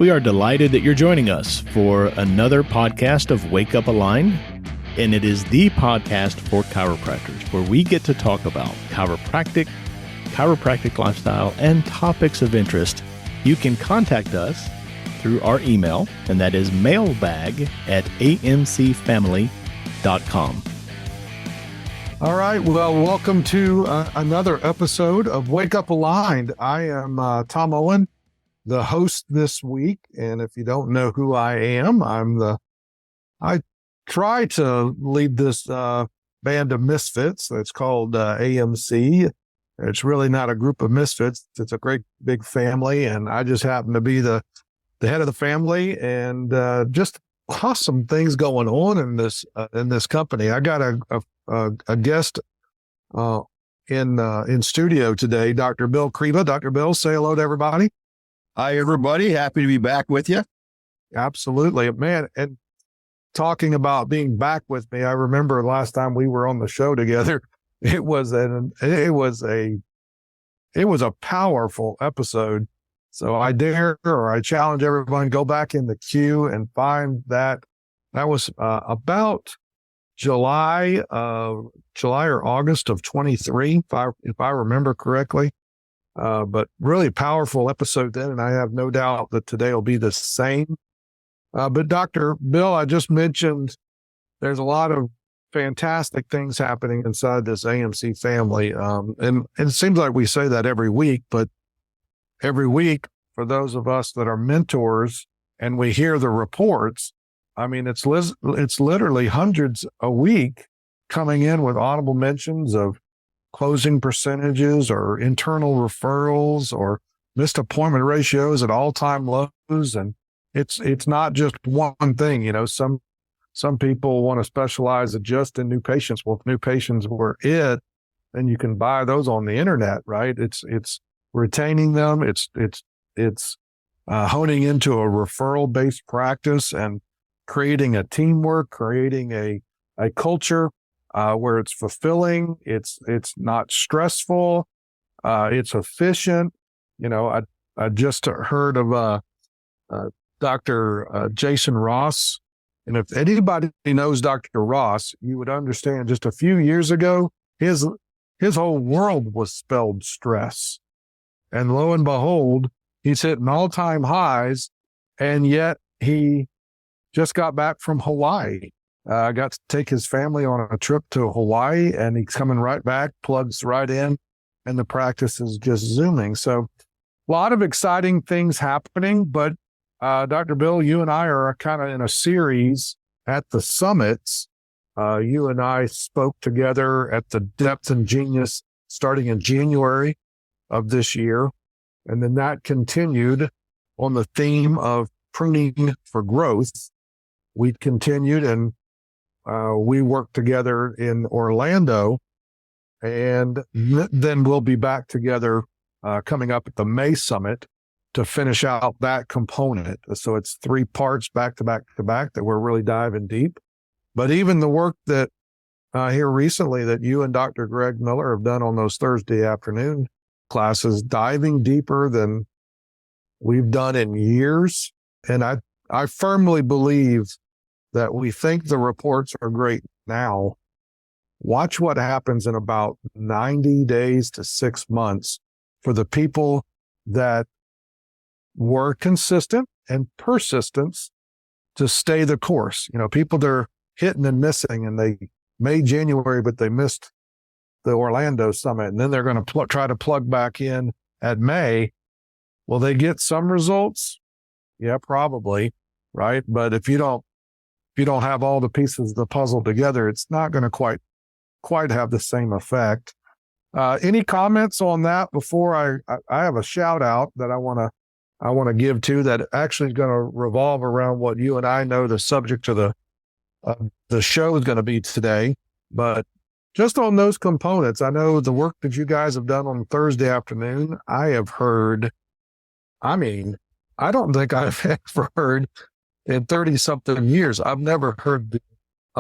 We are delighted that you're joining us for another podcast of Wake Up Aligned, and it is the podcast for chiropractors where we get to talk about chiropractic lifestyle, and topics of interest. You can contact us through our email, and that is mailbag@amcfamily.com. All right. Well, welcome to another episode of Wake Up Aligned. I am Tom Owen, the host this week. And if you don't know who I am, I try to lead this band of misfits that's called AMC. It's really not a group of misfits. It's a great big family. And I just happen to be the head of the family, and just awesome things going on in this company. I got a guest in studio today, Dr. Bill Kriva. Dr. Bill, say hello to everybody. Hi, everybody. Happy to be back with you. Absolutely, man. And talking about being back with me, I remember last time we were on the show together, it was a powerful episode. So I challenge everyone, go back in the queue and find that was about July or August of 23, if I remember correctly. But really powerful episode then, and I have no doubt that today will be the same. But Dr. Bill, I just mentioned there's a lot of fantastic things happening inside this AMC family. And it seems like we say that every week, but every week for those of us that are mentors and we hear the reports, I mean, it's literally hundreds a week coming in with audible mentions of closing percentages or internal referrals or missed appointment ratios at all-time lows. And it's not just one thing. You know, some people want to specialize just in new patients. Well, if new patients were it, then you can buy those on the internet, right? It's retaining them. It's honing into a referral-based practice and creating a teamwork, creating a culture where it's fulfilling. It's not stressful. It's efficient. You know, I just heard of Dr. Jason Ross. And if anybody knows Dr. Ross, you would understand just a few years ago, his whole world was spelled stress. And lo and behold, he's hitting all-time highs, and yet he just got back from Hawaii. Got to take his family on a trip to Hawaii, and he's coming right back, plugs right in, and the practice is just zooming. So a lot of exciting things happening, but Dr. Bill, you and I are kind of in a series at the summits. You and I spoke together at the Depth and Genius starting in January of this year. And then that continued on the theme of pruning for growth. We continued and we worked together in Orlando, and then we'll be back together coming up at the May Summit to finish out that component. So it's 3 parts back to back to back that we're really diving deep. But even the work that here recently that you and Dr. Greg Miller have done on those Thursday afternoon classes, diving deeper than we've done in years. And I firmly believe that we think the reports are great now. Watch what happens in about 90 days to 6 months for the people that were consistent and persistence to stay the course. You know, people that are hitting and missing, and they made January, but they missed the Orlando Summit, and then they're going to try to plug back in at May. Will they get some results? Yeah, probably, right? But if you don't have all the pieces of the puzzle together, it's not going to quite have the same effect. Any comments on that before I have a shout out that I want to give to that actually is going to revolve around what you and I know the subject of the show is going to be today. But just on those components, I know the work that you guys have done on Thursday afternoon, I have heard, I don't think I've ever heard in 30 something years, I've never heard the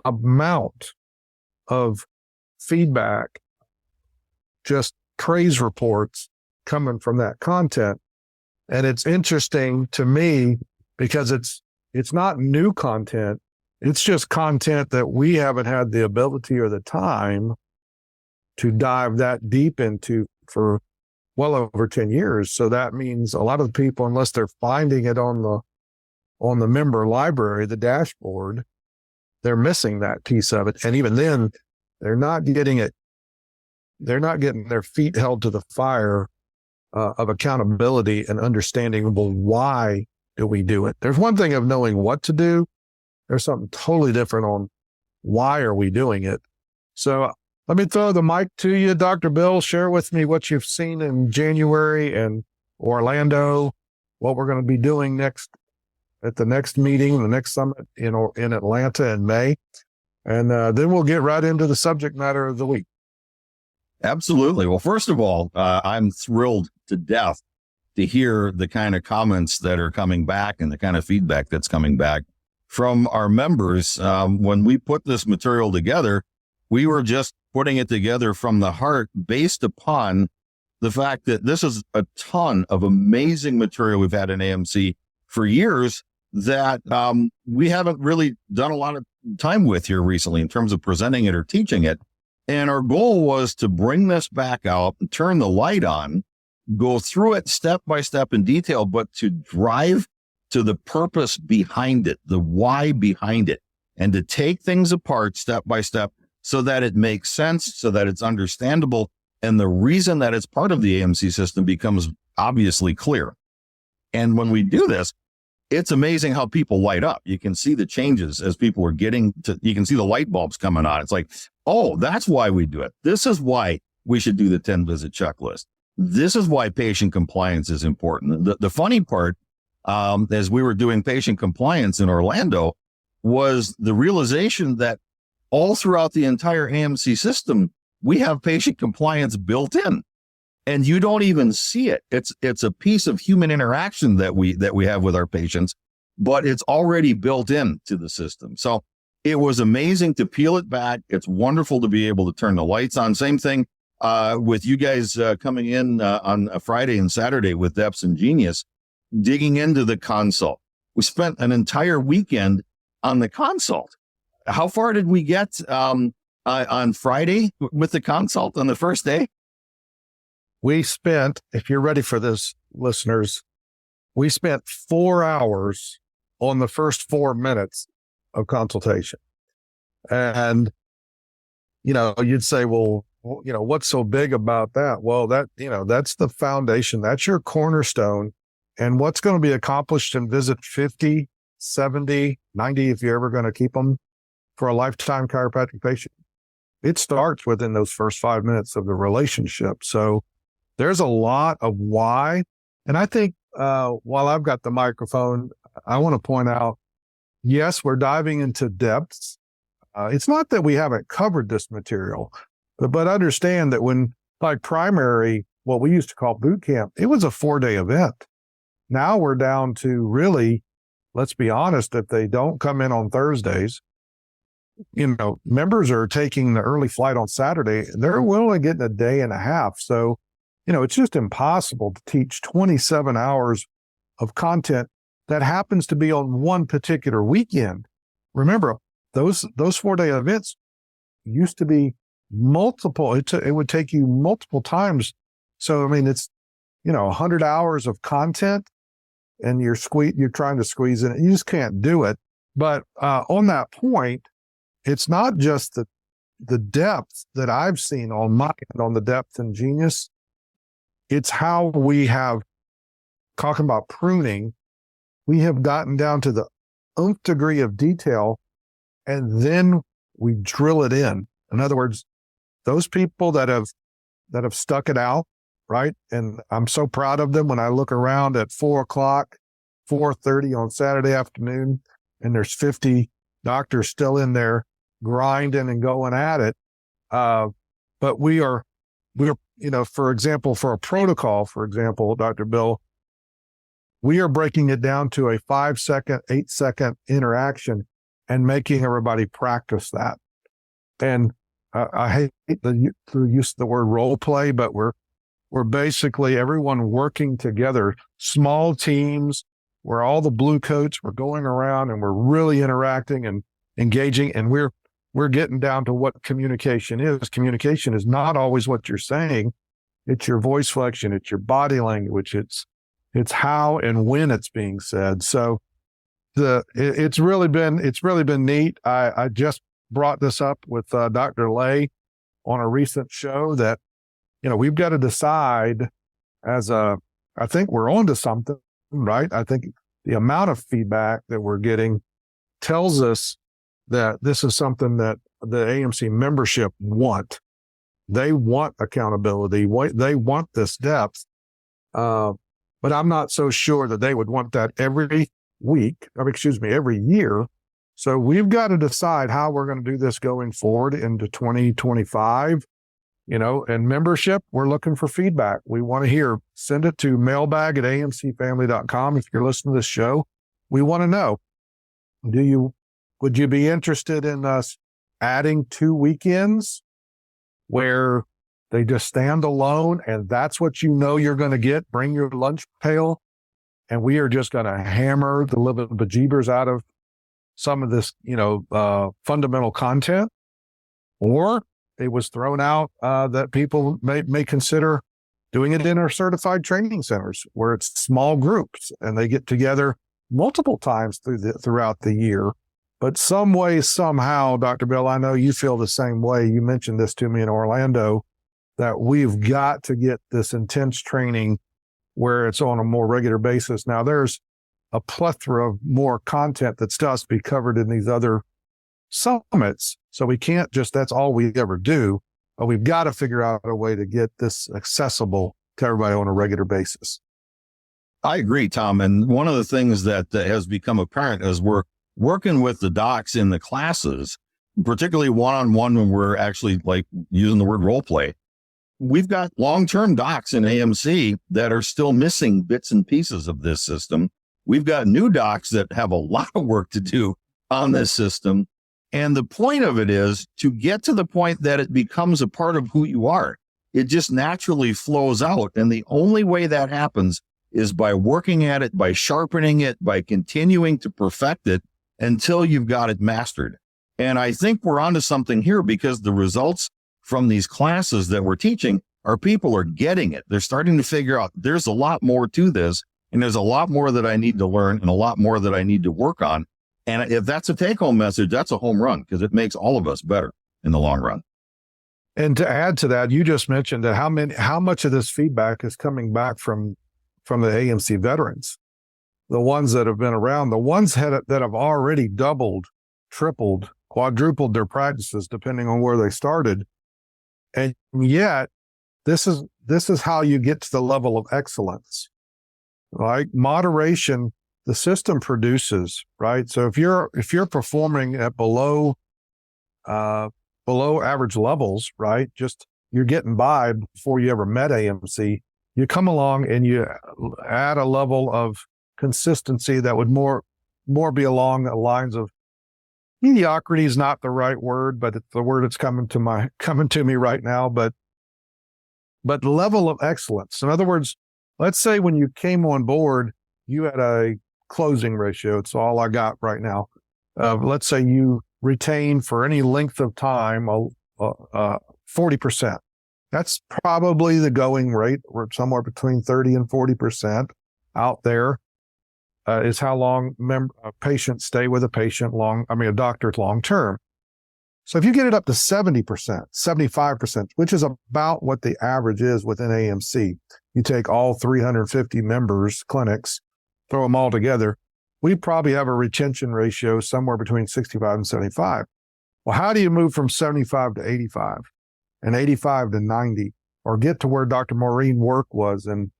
amount of feedback, just praise reports coming from that content. And it's interesting to me because it's not new content. It's just content that we haven't had the ability or the time to dive that deep into for well over 10 years. So that means a lot of the people, unless they're finding it on the member library, the dashboard, they're missing that piece of it. And even then, they're not getting their feet held to the fire of accountability and understanding, well, why do we do it? There's one thing of knowing what to do. There's something totally different on why are we doing it. So let me throw the mic to you, Dr. Bill. Share with me what you've seen in January and Orlando, what we're going to be doing next at the next meeting, the next summit in Atlanta in May. And then we'll get right into the subject matter of the week. Absolutely. Well, first of all, I'm thrilled to death to hear the kind of comments that are coming back and the kind of feedback that's coming back from our members. When we put this material together, we were just putting it together from the heart based upon the fact that this is a ton of amazing material we've had in AMC for years that we haven't really done a lot of time with here recently in terms of presenting it or teaching it. And our goal was to bring this back out and turn the light on, go through it step by step in detail, but to drive to the purpose behind it, the why behind it, and to take things apart step by step so that it makes sense, so that it's understandable. And the reason that it's part of the AMC system becomes obviously clear. And when we do this, it's amazing how people light up. You can see the changes as people are getting to, you can see the light bulbs coming on. It's like, oh, that's why we do it. This is why we should do the 10 visit checklist. This is why patient compliance is important. The funny part, as we were doing patient compliance in Orlando, was the realization that all throughout the entire AMC system, we have patient compliance built in. And you don't even see it. It's a piece of human interaction that we have with our patients, but it's already built into the system. So it was amazing to peel it back. It's wonderful to be able to turn the lights on. Same thing with you guys coming in on a Friday and Saturday with Depths and Genius, digging into the consult. We spent an entire weekend on the consult. How far did we get on Friday with the consult on the first day? We spent, if you're ready for this, listeners, we spent 4 hours on the first 4 minutes of consultation. And, you'd say, well, what's so big about that? Well, that's the foundation. That's your cornerstone. And what's going to be accomplished in visit 50, 70, 90, if you're ever going to keep them for a lifetime chiropractic patient, it starts within those first 5 minutes of the relationship. So there's a lot of why. And I think while I've got the microphone, I want to point out, yes, we're diving into depths. It's not that we haven't covered this material, but understand that when like primary, what we used to call boot camp, it was a 4-day event. Now we're down to really, let's be honest, if they don't come in on Thursdays, members are taking the early flight on Saturday, they're only getting a day and a half. So, it's just impossible to teach 27 hours of content that happens to be on one particular weekend. Remember, those 4-day events used to be multiple. It would take you multiple times. So, it's, 100 hours of content and you're trying to squeeze in it. You just can't do it. But on that point, it's not just the depth that I've seen on the Depth and Genius. It's how we have, talking about pruning, we have gotten down to the nth degree of detail, and then we drill it in. In other words, those people that have stuck it out, right? And I'm so proud of them when I look around at 4:00, 4:30 on Saturday afternoon, and there's 50 doctors still in there grinding and going at it. But we're, for example, for a protocol, Dr. Bill, we are breaking it down to a 5-second, 8-second interaction and making everybody practice that. And I hate the use of the word role play, but we're basically everyone working together, small teams, where all the blue coats were going around and we're really interacting and engaging, and we're getting down to what communication is. Communication is not always what you're saying. It's your voice flexion. It's your body language. It's how and when it's being said. So it's really been neat. I just brought this up with Dr. Lay on a recent show that, we've got to decide I think we're onto something, right? I think the amount of feedback that we're getting tells us that this is something that the AMC membership want. They want accountability. They want this depth. But I'm not so sure that they would want that every year. So we've got to decide how we're going to do this going forward into 2025. And membership, we're looking for feedback. We want to hear. Send it to mailbag@amcfamily.com. If you're listening to this show, we want to know, would you be interested in us adding 2 weekends where they just stand alone and that's what you're going to get? Bring your lunch pail and we are just going to hammer the living bejeebers out of some of this, fundamental content. Or it was thrown out that people may consider doing it in our certified training centers where it's small groups and they get together multiple times throughout the year. But some way, somehow, Dr. Bill, I know you feel the same way. You mentioned this to me in Orlando, that we've got to get this intense training where it's on a more regular basis. Now, there's a plethora of more content that still has to be covered in these other summits. So we can't that's all we ever do, but we've got to figure out a way to get this accessible to everybody on a regular basis. I agree, Tom. And one of the things that has become apparent as we're working with the docs in the classes, particularly one-on-one when we're actually like using the word role play, we've got long-term docs in AMC that are still missing bits and pieces of this system. We've got new docs that have a lot of work to do on this system. And the point of it is to get to the point that it becomes a part of who you are. It just naturally flows out. And the only way that happens is by working at it, by sharpening it, by continuing to perfect it until you've got it mastered. And I think we're onto something here, because the results from these classes that we're teaching are people are getting it. They're starting to figure out there's a lot more to this, and there's a lot more that I need to learn and a lot more that I need to work on. And if that's a take-home message, that's a home run, because it makes all of us better in the long run. And to add to that, you just mentioned that how much of this feedback is coming back from the AMC veterans, the ones that have been around, the ones that have already doubled, tripled, quadrupled their practices, depending on where they started. And yet, this is how you get to the level of excellence, right? Moderation. The system produces, right? So if you're performing at below average levels, right? Just you're getting by before you ever met AMC, you come along and you add a level of consistency that would more be along the lines of mediocrity is not the right word, but it's the word that's coming to me right now. But the level of excellence. In other words, let's say when you came on board, you had a closing ratio. It's all I got right now. Let's say you retain for any length of time 40%. That's probably the going rate. We're somewhere between 30 and 40% out there is how long patients stay with a doctor long term. So if you get it up to 70%, 75%, which is about what the average is within AMC, you take all 350 members, clinics, throw them all together, we probably have a retention ratio somewhere between 65 and 75. Well, how do you move from 75 to 85 and 85 to 90, or get to where Dr. Maureen Work was in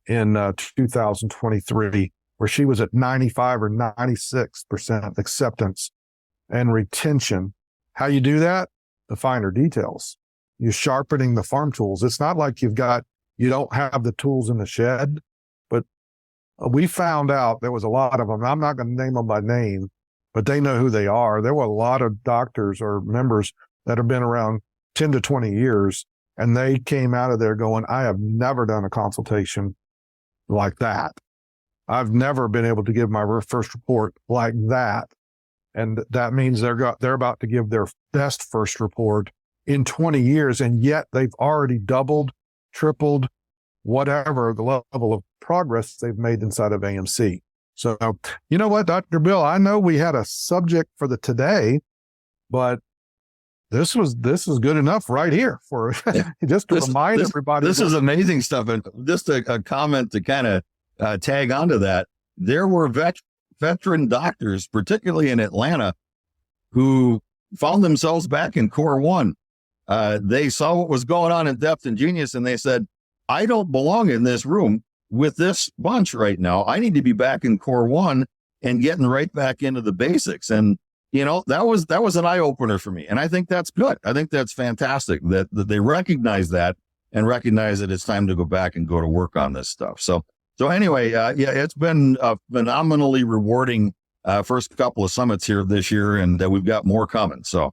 2023, where she was at 95 or 96% acceptance and retention? How you do that? The finer details. You're sharpening the farm tools. It's not like you don't have the tools in the shed, but we found out there was a lot of them. I'm not going to name them by name, but they know who they are. There were a lot of doctors or members that have been around 10 to 20 years, and they came out of there going, I have never done a consultation like that. I've never been able to give my first report like that. And that means they're about to give their best first report in 20 years. And yet they've already doubled, tripled, whatever the level of progress they've made inside of AMC. So, you know what, Dr. Bill, I know we had a subject for the today, but this is good enough right here for just to remind everybody. This is amazing stuff. And just a comment to kind of tag onto that. There were veteran doctors, particularly in Atlanta, who found themselves back in Core 1. They saw what was going on in Depth and Genius, and they said, I don't belong in this room with this bunch right now. I need to be back in Core 1 and getting right back into the basics. And, you know, that was an eye opener for me. And I think that's good. I think that's fantastic that they recognize that and recognize that it's time to go back and go to work on this stuff. So anyway, it's been a phenomenally rewarding first couple of summits here this year, and we've got more coming. So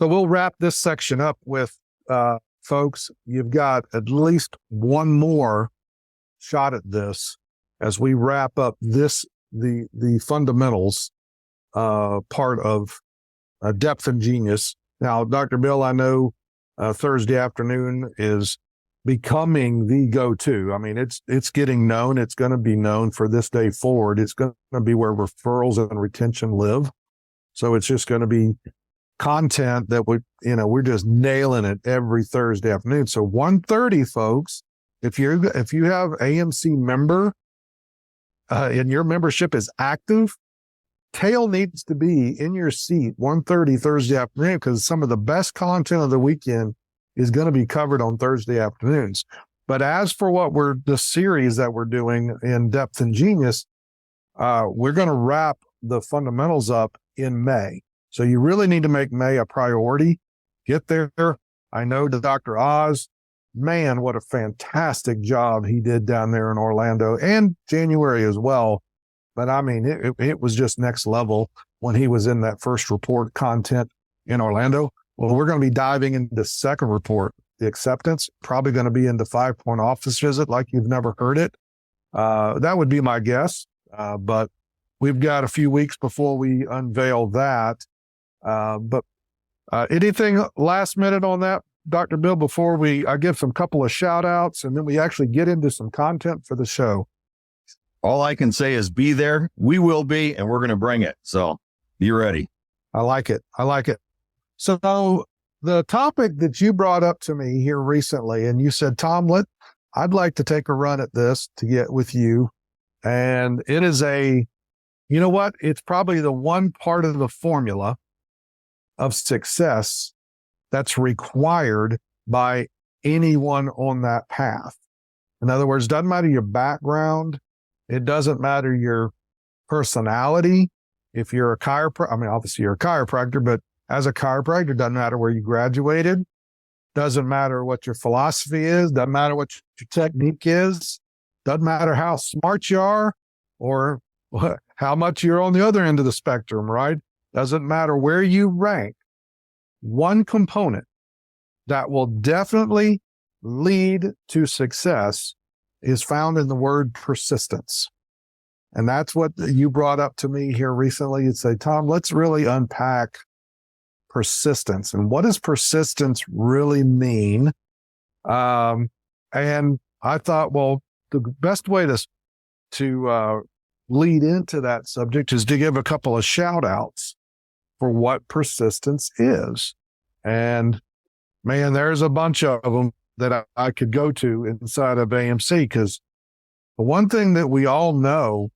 we'll wrap this section up with, folks, you've got at least one more shot at this as we wrap up the fundamentals part of Depth and Genius. Now, Dr. Bill, I know Thursday afternoon is becoming the go-to. I mean, it's getting known. It's going to be known for this day forward. It's going to be where referrals and retention live. So it's just going to be content that we're just nailing it every Thursday afternoon. So 1:30, folks, if you have AMC member and your membership is active, tail needs to be in your seat 1:30 Thursday afternoon, because some of the best content of the weekend is going to be covered on Thursday afternoons. But as for the series that we're doing in Depth and Genius, we're going to wrap the fundamentals up in May. So you really need to make May a priority. Get there. I know the Dr. Oz, man, what a fantastic job he did down there in Orlando, and January as well. But I mean, it was just next level when he was in that first report content in Orlando. Well, we're going to be diving into the second report, the acceptance, probably going to be into 5-point office visit like you've never heard it. That would be my guess. But we've got a few weeks before we unveil that. But anything last minute on that, Dr. Bill, before I give some couple of shout outs and then we actually get into some content for the show? All I can say is be there. We will be, and we're going to bring it. So be ready. I like it. So the topic that you brought up to me here recently, and you said, Tom, I'd like to take a run at this to get with you. And it is you know what? It's probably the one part of the formula of success that's required by anyone on that path. In other words, doesn't matter your background. It doesn't matter your personality. If you're a chiropractor, I mean, obviously you're a chiropractor, but as a chiropractor, it doesn't matter where you graduated. Doesn't matter what your philosophy is. Doesn't matter what your technique is. Doesn't matter how smart you are or how much you're on the other end of the spectrum, right? Doesn't matter where you rank. One component that will definitely lead to success is found in the word persistence. And that's what you brought up to me here recently. You'd say, Tom, let's really unpack persistence. And what does persistence really mean? And I thought, well, the best way to lead into that subject is to give a couple of shout outs for what persistence is. And man, there's a bunch of them that I could go to inside of AMC, because the one thing that we all know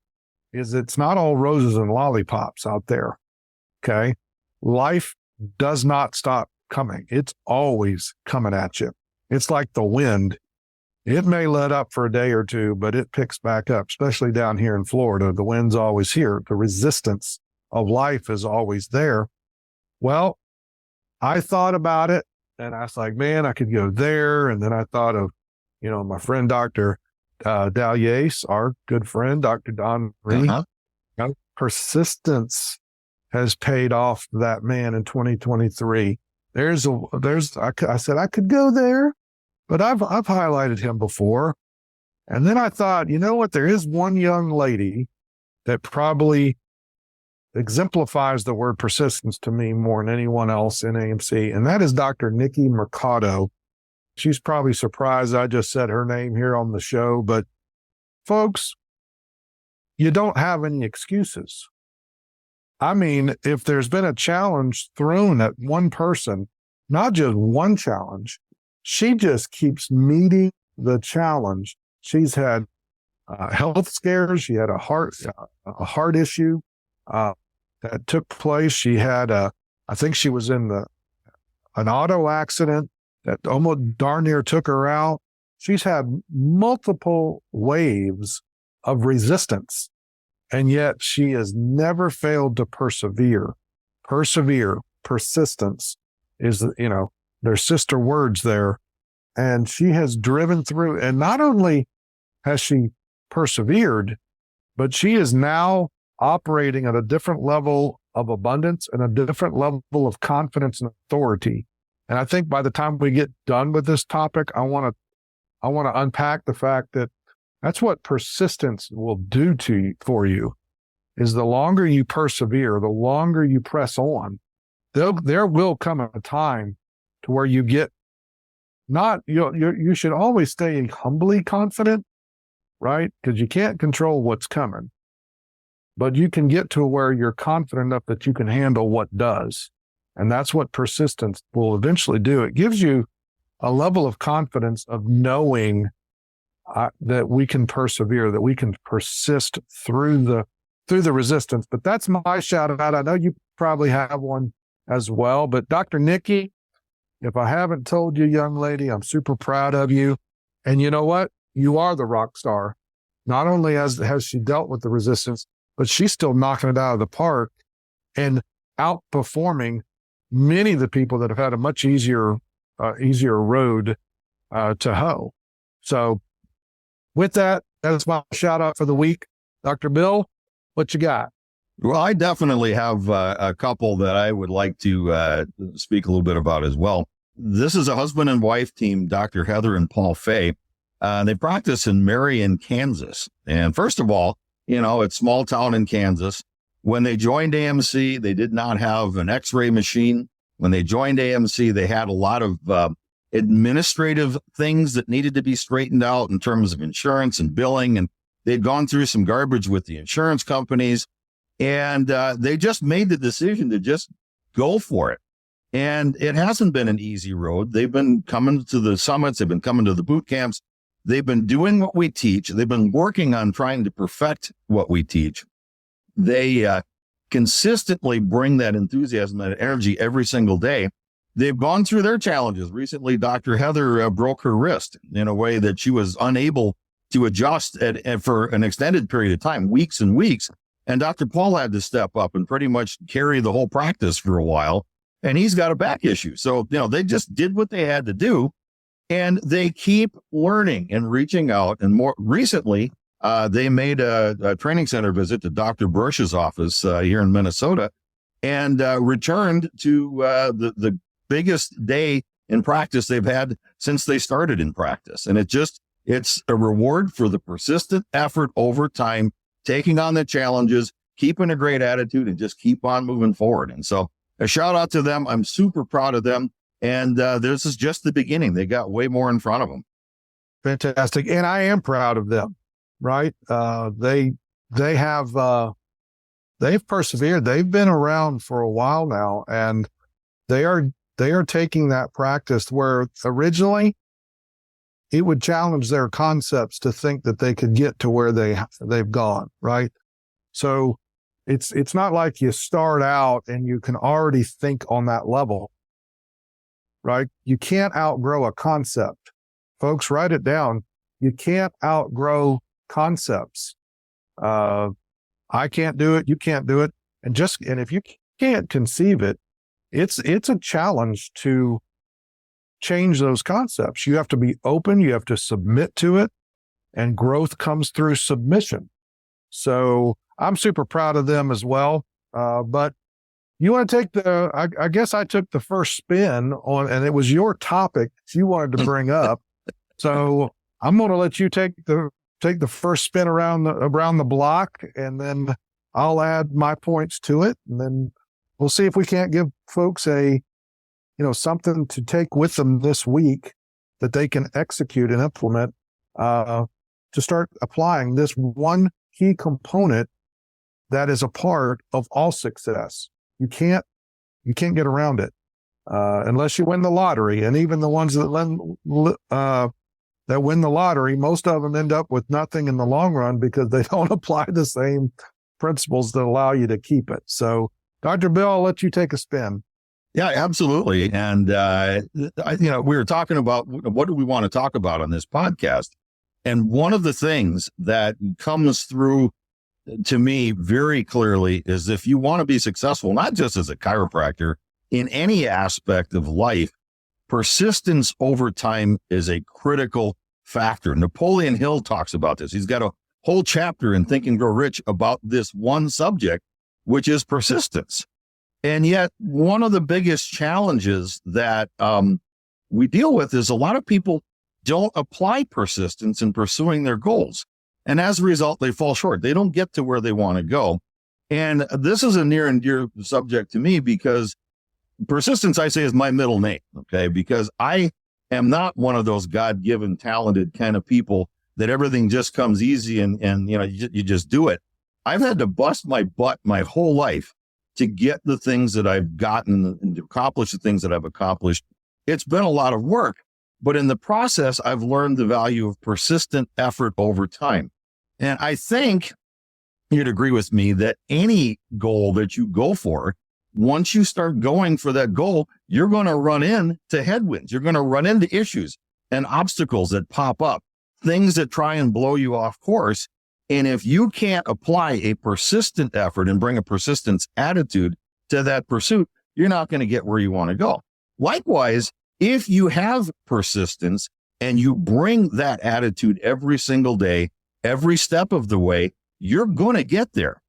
is it's not all roses and lollipops out there. Okay. Life does not stop coming. It's always coming at you. It's like the wind. It may let up for a day or two, but it picks back up, especially down here in Florida. The wind's always here. The resistance of life is always there. Well, I thought about it and I was like, man, I could go there. And then I thought of, my friend, Dr. Dalliace, our good friend, Dr. Don Reed. Persistence has paid off that man in 2023. I said I could go there, but I've highlighted him before. And then I thought, you know what? There is one young lady that probably exemplifies the word persistence to me more than anyone else in AMC. And that is Dr. Nikki Mercado. She's probably surprised I just said her name here on the show, but folks, you don't have any excuses. I mean, if there's been a challenge thrown at one person, not just one challenge, she just keeps meeting the challenge. She's had health scares. She had a heart issue that took place. She had I think she was in an auto accident that almost darn near took her out. She's had multiple waves of resistance, and yet she has never failed to persevere. Persistence is, their sister words there. And she has driven through, and not only has she persevered, but she is now operating at a different level of abundance and a different level of confidence and authority. And I think by the time we get done with this topic, I want to unpack the fact that that's what persistence will do for you, is the longer you persevere, the longer you press on, there will come a time to where you get you should always stay humbly confident, right? Because you can't control what's coming, but you can get to where you're confident enough that you can handle what does. And that's what persistence will eventually do. It gives you a level of confidence of knowing that we can persevere, that we can persist through the resistance. But that's my shout out. I know you probably have one as well, but Dr. Nikki, if I haven't told you, young lady, I'm super proud of you. And you know what? You are the rock star. Not only has she dealt with the resistance, but she's still knocking it out of the park and outperforming many of the people that have had a much easier road to hoe. So with that, that's my shout out for the week. Dr. Bill, what you got? Well, I definitely have a couple that I would like to speak a little bit about as well. This is a husband and wife team, Dr. Heather and Paul Fay. They practice in Marion, Kansas. And first of all, it's small town in Kansas. When they joined AMC, they did not have an X-ray machine. When they joined AMC, they had a lot of administrative things that needed to be straightened out in terms of insurance and billing. And they'd gone through some garbage with the insurance companies. And they just made the decision to just go for it. And it hasn't been an easy road. They've been coming to the summits. They've been coming to the boot camps. They've been doing what we teach. They've been working on trying to perfect what we teach. They consistently bring that enthusiasm, that energy every single day. They've gone through their challenges. Recently, Dr. Heather broke her wrist in a way that she was unable to adjust for an extended period of time, weeks and weeks. And Dr. Paul had to step up and pretty much carry the whole practice for a while. And he's got a back issue. So, they just did what they had to do. And they keep learning and reaching out. And more recently, they made a training center visit to Dr. Bursch's office here in Minnesota and returned to the biggest day in practice they've had since they started in practice. And it's a reward for the persistent effort over time, taking on the challenges, keeping a great attitude, and just keep on moving forward. And so a shout out to them. I'm super proud of them. And this is just the beginning. They got way more in front of them. Fantastic. And I am proud of them, right? They've persevered. They've been around for a while now, and they are taking that practice where originally it would challenge their concepts to think that they could get to where they've gone, right? So it's not like you start out and you can already think on that level, right? You can't outgrow a concept. Folks, write it down. You can't outgrow concepts. I can't do it. You can't do it. And if you can't conceive it, it's a challenge to change those concepts. You have to be open. You have to submit to it, and growth comes through submission. So I'm super proud of them as well. But you want to take I guess I took the first spin on, and it was your topic you wanted to bring up. So I'm going to let you take the take the first spin around the block, and then I'll add my points to it, and then we'll see if we can't give folks something to take with them this week that they can execute and implement to start applying this one key component that is a part of all success. You can't get around it unless you win the lottery. And even the ones that win the lottery, most of them end up with nothing in the long run because they don't apply the same principles that allow you to keep it. So, Dr. Bill, I'll let you take a spin. Yeah, absolutely. And, we were talking about what do we want to talk about on this podcast? And one of the things that comes through to me very clearly is if you want to be successful, not just as a chiropractor, in any aspect of life, persistence over time is a critical factor. Napoleon Hill talks about this. He's got a whole chapter in Think and Grow Rich about this one subject, which is persistence. And yet, one of the biggest challenges that we deal with is a lot of people don't apply persistence in pursuing their goals. And as a result, they fall short. They don't get to where they want to go. And this is a near and dear subject to me because persistence, I say, is my middle name, okay? Because I am not one of those God-given, talented kind of people that everything just comes easy and you just do it. I've had to bust my butt my whole life to get the things that I've gotten and to accomplish the things that I've accomplished. It's been a lot of work, but in the process, I've learned the value of persistent effort over time. And I think you'd agree with me that any goal that you go for, once you start going for that goal, you're going to run into headwinds. You're going to run into issues and obstacles that pop up, things that try and blow you off course. And if you can't apply a persistent effort and bring a persistence attitude to that pursuit, you're not going to get where you want to go. Likewise, if you have persistence and you bring that attitude every single day, every step of the way, you're going to get there.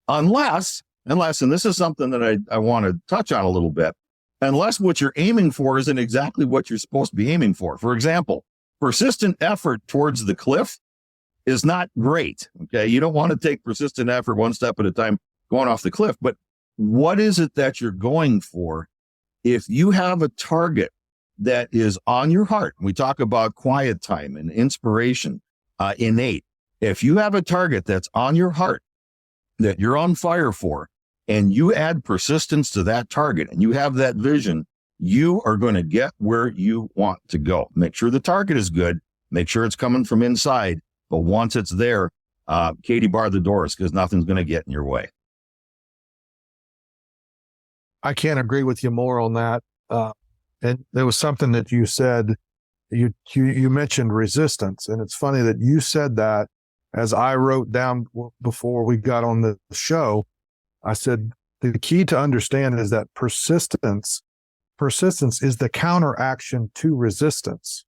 Unless, and this is something that I want to touch on a little bit, unless what you're aiming for isn't exactly what you're supposed to be aiming for. For example, persistent effort towards the cliff is not great. Okay. You don't want to take persistent effort one step at a time going off the cliff, but what is it that you're going for? If you have a target that is on your heart, we talk about quiet time and inspiration, innate. If you have a target that's on your heart that you're on fire for, and you add persistence to that target and you have that vision, you are going to get where you want to go. Make sure the target is good. Make sure it's coming from inside. But once it's there, Katie, bar the doors because nothing's going to get in your way. I can't agree with you more on that. And there was something that you said, you mentioned resistance. And it's funny that you said that as I wrote down before we got on the show. I said, the key to understand is that persistence is the counteraction to resistance,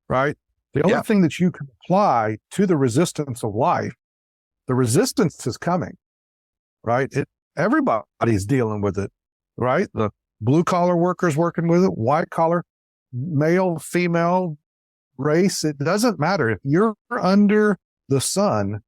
right? The only thing that you can apply to the resistance of life, the resistance is coming, right? Everybody's dealing with it, right? The blue collar workers working with it, white collar, male, female, race. It doesn't matter. If you're under the sun,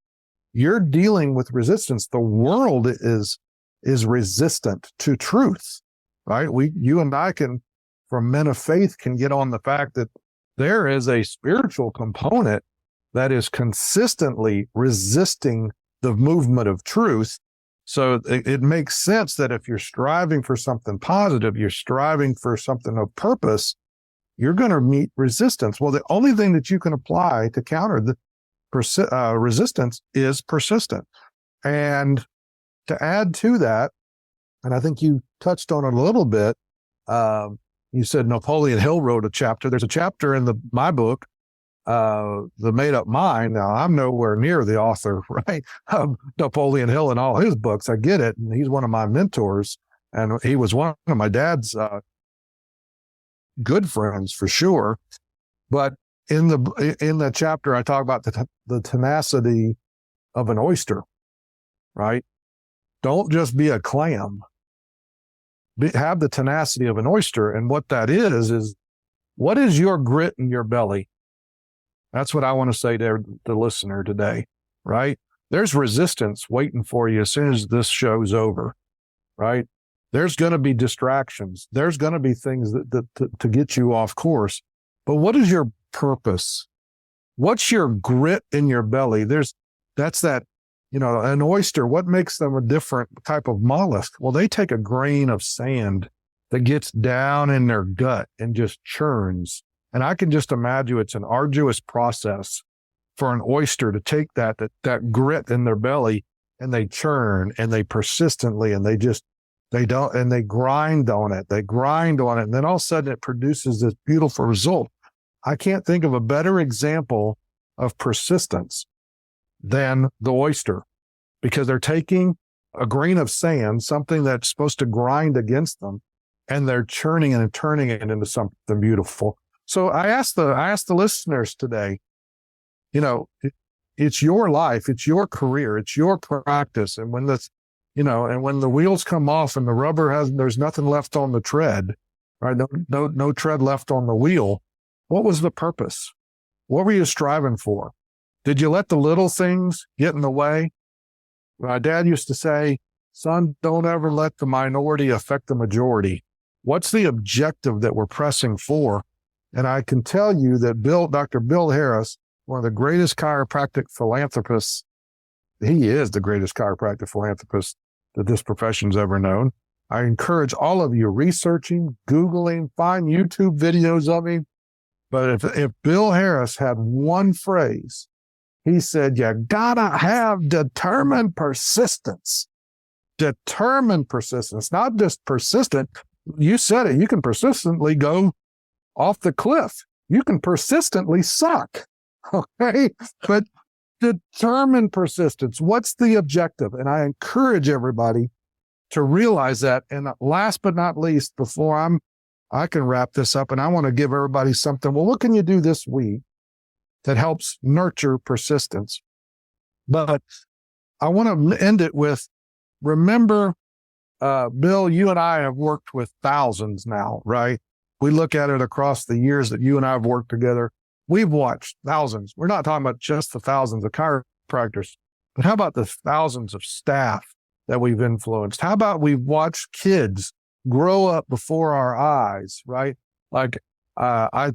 you're dealing with resistance. The world is resistant to truth, right? You and I can, from men of faith, can get on the fact that there is a spiritual component that is consistently resisting the movement of truth. So it makes sense that if you're striving for something positive, you're striving for something of purpose, you're going to meet resistance. Well, the only thing that you can apply to counter the resistance is persistent. And to add to that, and I think you touched on it a little bit, you said Napoleon Hill wrote a chapter. There's a chapter in my book, The Made Up Mind. Now, I'm nowhere near the author, right, of Napoleon Hill and all his books. I get it. And he's one of my mentors. And he was one of my dad's good friends for sure. But in the chapter, I talk about the tenacity of an oyster, right? Don't just be a clam. Have the tenacity of an oyster. And what that is what is your grit in your belly? That's what I want to say to the listener today, right? There's resistance waiting for you as soon as this show's over, right? There's going to be distractions. There's going to be things to get you off course. But what is your purpose? What's your grit in your belly? That's that, an oyster. What makes them a different type of mollusk? Well, they take a grain of sand that gets down in their gut and just churns. And I can just imagine it's an arduous process for an oyster to take that grit in their belly, and they churn and they persistently, and they grind on it. And then all of a sudden it produces this beautiful result. I can't think of a better example of persistence than the oyster, because they're taking a grain of sand, something that's supposed to grind against them, and they're churning and turning it into something beautiful. So I asked the listeners today, it's your life, it's your career, it's your practice. And when when the wheels come off and the rubber there's nothing left on the tread, right? No tread left on the wheel. What was the purpose? What were you striving for? Did you let the little things get in the way? My dad used to say, son, don't ever let the minority affect the majority. What's the objective that we're pressing for? And I can tell you that Dr. Bill Harris, one of the greatest chiropractic philanthropists, he is the greatest chiropractic philanthropist that this profession's ever known. I encourage all of you researching, Googling, find YouTube videos of him. But if Bill Harris had one phrase, he said, you gotta have determined persistence. Determined persistence, not just persistent. You said it, you can persistently go off the cliff. You can persistently suck. Okay. But determined persistence, what's the objective? And I encourage everybody to realize that. And last but not least, before I can wrap this up, and I want to give everybody something. Well, what can you do this week that helps nurture persistence? But I want to end it with, remember, Bill, you and I have worked with thousands now, right? We look at it across the years that you and I have worked together. We've watched thousands. We're not talking about just the thousands of chiropractors, but how about the thousands of staff that we've influenced? How about we've watched kids grow up before our eyes, right? Like, I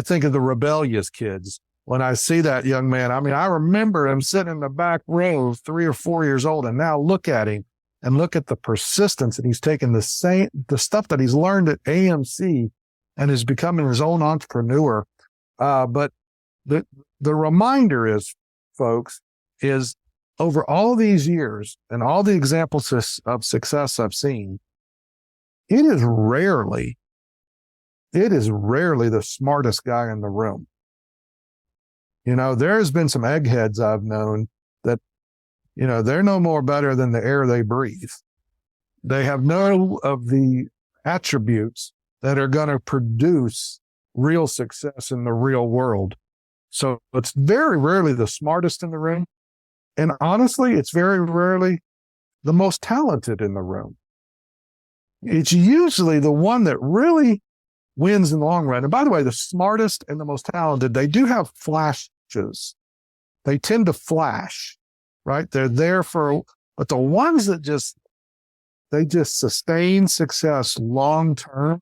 think of the rebellious kids. When I see that young man, I remember him sitting in the back row, 3 or 4 years old, and now look at him and look at the persistence, and he's taken the stuff that he's learned at AMC and is becoming his own entrepreneur. But the reminder is, folks, is over all these years and all the examples of success I've seen, it is rarely the smartest guy in the room. There's been some eggheads I've known that, they're no more better than the air they breathe. They have none of the attributes that are going to produce real success in the real world. So it's very rarely the smartest in the room. And honestly, it's very rarely the most talented in the room. It's usually the one that really wins in the long run. And by the way, the smartest and the most talented, they do have flashes. They tend to flash, right? They're there but the ones that just sustain success long term,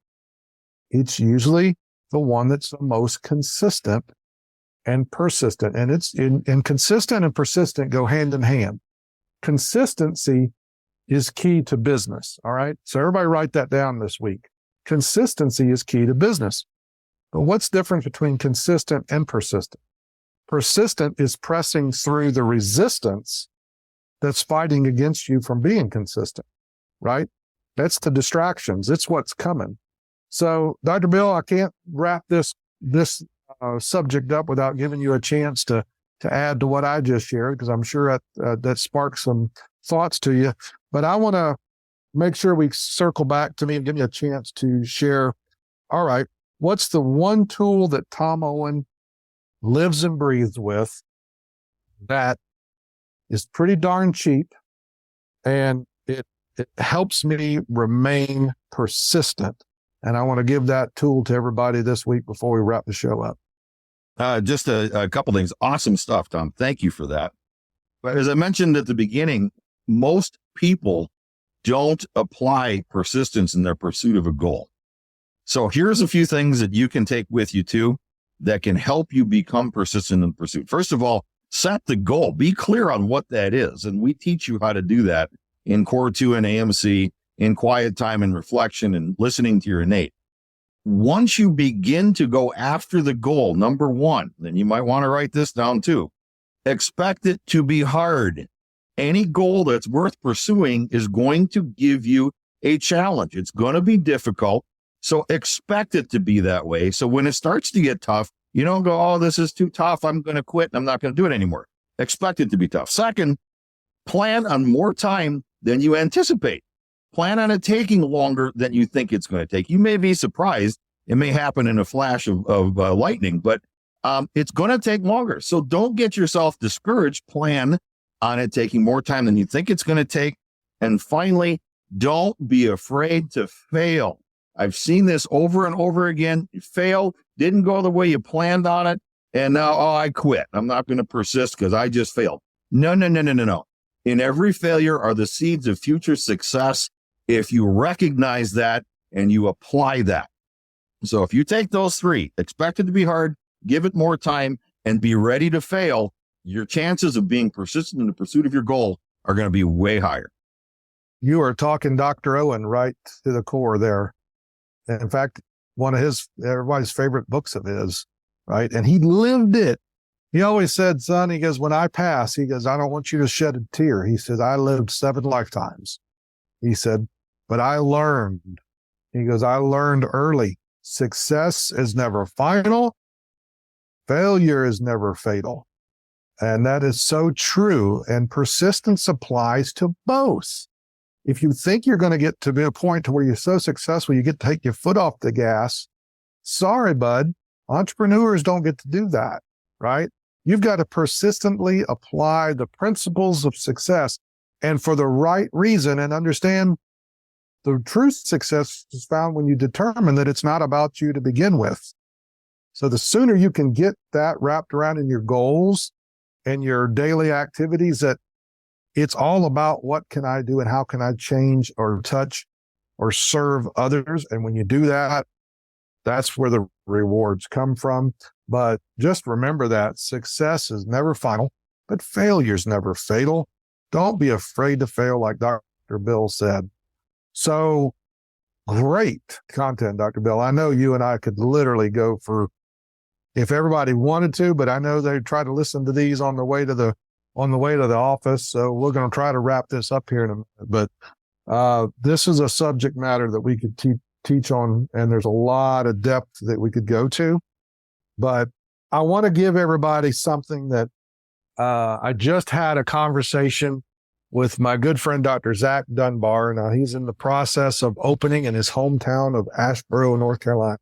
it's usually the one that's the most consistent and persistent. And consistent and persistent go hand in hand. Consistency is key to business. All right. So everybody write that down this week. Consistency is key to business. But what's different between consistent and persistent? Persistent is pressing through the resistance that's fighting against you from being consistent, right? That's the distractions. It's what's coming. So, Dr. Bill, I can't wrap this subject up without giving you a chance to add to what I just shared, because I'm sure that sparks some thoughts to you. But I want to make sure we circle back to me and give you a chance to share. All right, what's the one tool that Tom Owen lives and breathes with that is pretty darn cheap, and it helps me remain persistent? And I want to give that tool to everybody this week before we wrap the show up. Just a couple things. Awesome stuff, Tom. Thank you for that. But as I mentioned at the beginning, most people don't apply persistence in their pursuit of a goal. So here's a few things that you can take with you too that can help you become persistent in the pursuit. First of all, set the goal. Be clear on what that is. And we teach you how to do that in Core 2 and AMC, in quiet time and reflection and listening to your innate. Once you begin to go after the goal, number one, then you might want to write this down too. Expect it to be hard. Any goal that's worth pursuing is going to give you a challenge. It's going to be difficult. So expect it to be that way. So when it starts to get tough, you don't go, oh, this is too tough. I'm going to quit. I'm not going to do it anymore. Expect it to be tough. Second, plan on more time than you anticipate. Plan on it taking longer than you think it's going to take. You may be surprised. It may happen in a flash of lightning, but it's going to take longer. So don't get yourself discouraged. Plan on it taking more time than you think it's going to take. And finally, don't be afraid to fail. I've seen this over and over again. You fail, didn't go the way you planned on it, and now, I quit. I'm not going to persist because I just failed. No. In every failure are the seeds of future success if you recognize that and you apply that. So if you take those three, expect it to be hard, give it more time, and be ready to fail, your chances of being persistent in the pursuit of your goal are going to be way higher. You are talking Dr. Owen right to the core there. In fact, one of everybody's favorite books of his, right? And he lived it. He always said, son, he goes, when I pass, he goes, I don't want you to shed a tear. He says, I lived 7 lifetimes. He said, but I learned. He goes, I learned early. Success is never final. Failure is never fatal. And that is so true. And persistence applies to both. If you think you're going to get to be a point to where you're so successful, you get to take your foot off the gas. Sorry, bud. Entrepreneurs don't get to do that, right? You've got to persistently apply the principles of success and for the right reason, and understand the true success is found when you determine that it's not about you to begin with. So the sooner you can get that wrapped around in your goals and your daily activities, that it's all about what can I do and how can I change or touch or serve others. And when you do that, that's where the rewards come from. But just remember that success is never final, but failure is never fatal. Don't be afraid to fail, like Dr. Bill said. So great content, Dr. Bill. I know you and I could literally go for, if everybody wanted to, but I know they try to listen to these on the way to the office. So we're going to try to wrap this up here in a minute. But this is a subject matter that we could teach on, and there's a lot of depth that we could go to. But I want to give everybody something that I just had a conversation with my good friend, Dr. Zach Dunbar. Now, he's in the process of opening in his hometown of Asheboro, North Carolina.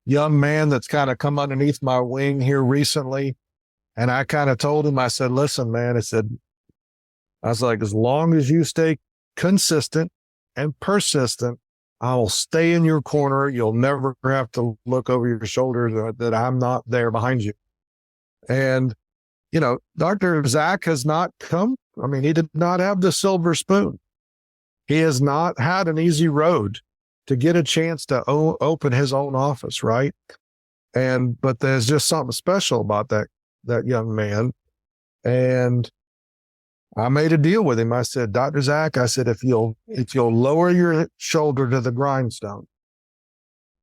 Young man that's kind of come underneath my wing here recently. And I kind of told him, I said, listen, man, I was like, as long as you stay consistent and persistent, I will stay in your corner. You'll never have to look over your shoulder that I'm not there behind you. And, Dr. Zach has not come. I mean, he did not have the silver spoon. He has not had an easy road to get a chance to open his own office, right? But there's just something special about that young man. And I made a deal with him. I said, Dr. Zach, I said, if you'll lower your shoulder to the grindstone,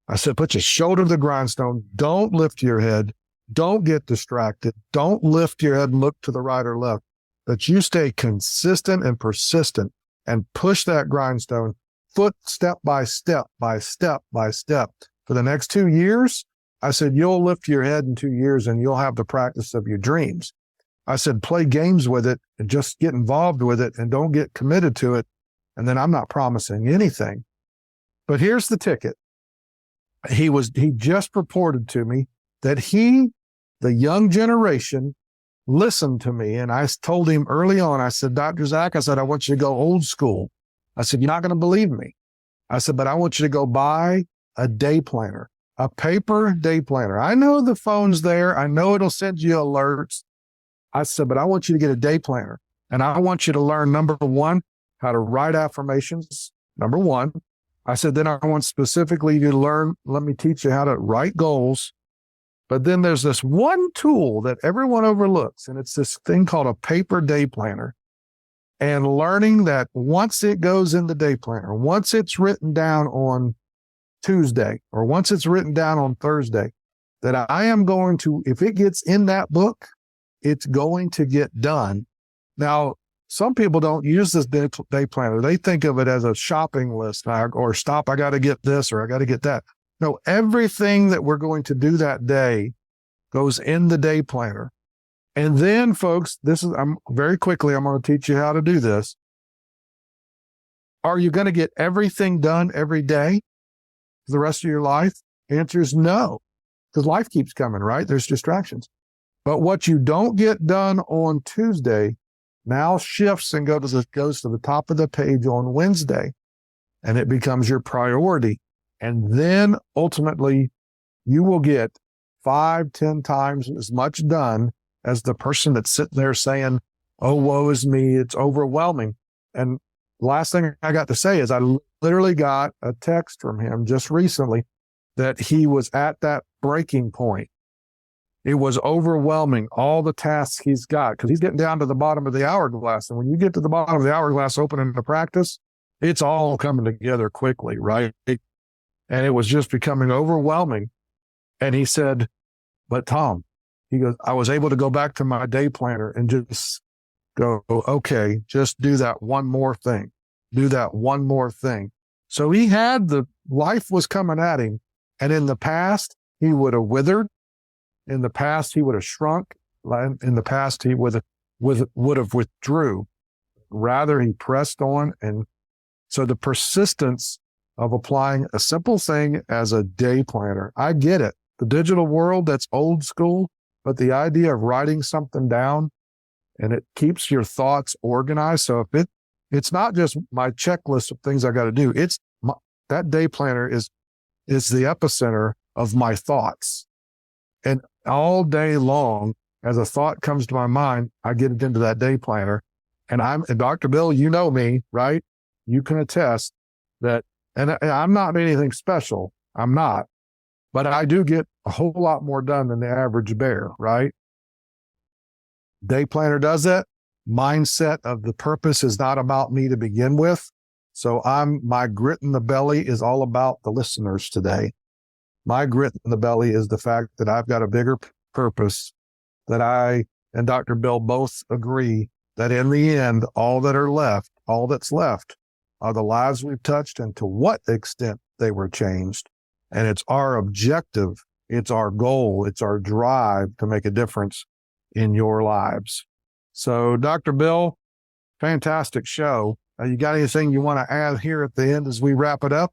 I said, put your shoulder to the grindstone. Don't lift your head. Don't get distracted. Don't lift your head and look to the right or left, but you stay consistent and persistent and push that grindstone foot step by step by step by step for the next 2 years. I said, you'll lift your head in 2 years and you'll have the practice of your dreams. I said, play games with it and just get involved with it and don't get committed to it. And then I'm not promising anything. But here's the ticket. He just reported to me that the young generation, listened to me. And I told him early on, I said, Dr. Zach, I said, I want you to go old school. I said, you're not going to believe me. I said, but I want you to go buy a day planner. a paper day planner. I know the phone's there. I know it'll send you alerts. I said, but I want you to get a day planner. And I want you to learn, number one, how to write affirmations. Number one. I said, then I want specifically you to learn, let me teach you how to write goals. But then there's this one tool that everyone overlooks, and it's this thing called a paper day planner. And learning that once it goes in the day planner, once it's written down on Tuesday, or once it's written down on Thursday, that I am going to, if it gets in that book, it's going to get done. Now, some people don't use this day planner. They think of it as a shopping list, or stop, I got to get this, or I got to get that. No, everything that we're going to do that day goes in the day planner. And then, folks, I'm going to teach you how to do this. Are you going to get everything done every day for the rest of your life? The answer is no, because life keeps coming, right? There's distractions. But what you don't get done on Tuesday now shifts and goes to the top of the page on Wednesday, and it becomes your priority. And then ultimately you will get 5-10 times as much done as the person that's sitting there saying, oh, woe is me, it's overwhelming. And the last thing I got to say is I literally got a text from him just recently that he was at that breaking point. It was overwhelming, all the tasks he's got, because he's getting down to the bottom of the hourglass. And when you get to the bottom of the hourglass opening the practice, it's all coming together quickly, right? And it was just becoming overwhelming. And he said, but Tom, he goes, I was able to go back to my day planner and just go, okay, just do that one more thing. Do that one more thing. So he had life was coming at him. And in the past, he would have withered. In the past, he would have shrunk. In the past, he would have withdrew. Rather, he pressed on. And so the persistence of applying a simple thing as a day planner. I get it. The digital world, that's old school, but the idea of writing something down and it keeps your thoughts organized. So if it's not just my checklist of things I got to do, that day planner is the epicenter of my thoughts. And all day long, as a thought comes to my mind, I get it into that day planner. And Dr. Bill, you know me, right? You can attest that. And I'm not anything special. I'm not. But I do get a whole lot more done than the average bear, right? Day planner does that. Mindset of the purpose is not about me to begin with. So my grit in the belly is all about the listeners today. My grit in the belly is the fact that I've got a bigger purpose, that I and Dr. Bill both agree that in the end, all that's left are the lives we've touched and to what extent they were changed. And it's our objective, it's our goal, it's our drive to make a difference in your lives. So, Dr. Bill, fantastic show. You got anything you want to add here at the end as we wrap it up?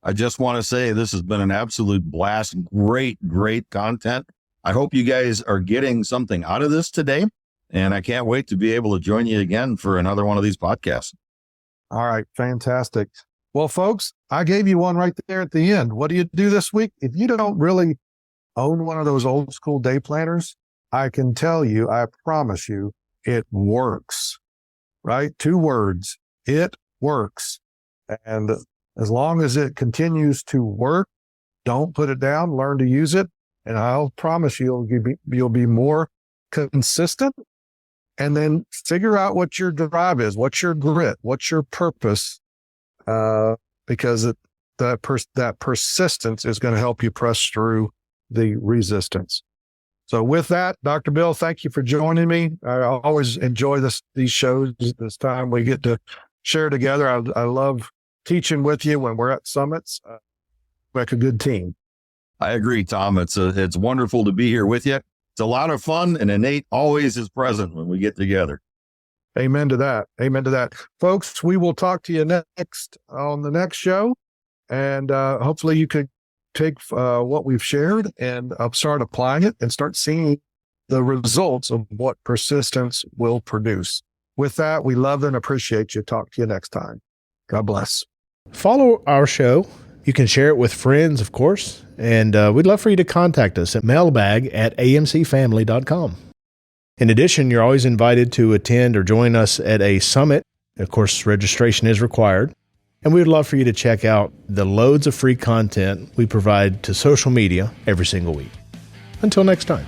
I just want to say this has been an absolute blast. Great, great content. I hope you guys are getting something out of this today. And I can't wait to be able to join you again for another one of these podcasts. All right. Fantastic. Well, folks, I gave you one right there at the end. What do you do this week? If you don't really own one of those old school day planners, I can tell you, I promise you, it works, right? 2 words. It works. And as long as it continues to work, don't put it down, learn to use it. And I'll promise you, you'll be more consistent. And then figure out what your drive is, what's your grit, what's your purpose, because that persistence is going to help you press through the resistance. So with that, Dr. Bill, thank you for joining me. I always enjoy these shows, this time we get to share together. I love teaching with you when we're at summits. Like a good team. I agree, Tom. It's wonderful to be here with you. It's a lot of fun, and Innate always is present when we get together. Amen to that. Amen to that. Folks, we will talk to you next on the next show. And hopefully you could take what we've shared and start applying it and start seeing the results of what persistence will produce. With that, we love and appreciate you. Talk to you next time. God bless. Follow our show You can share it with friends, of course, and we'd love for you to contact us at mailbag@amcfamily.com. In addition, you're always invited to attend or join us at a summit. Of course, registration is required. And we would love for you to check out the loads of free content we provide to social media every single week. Until next time.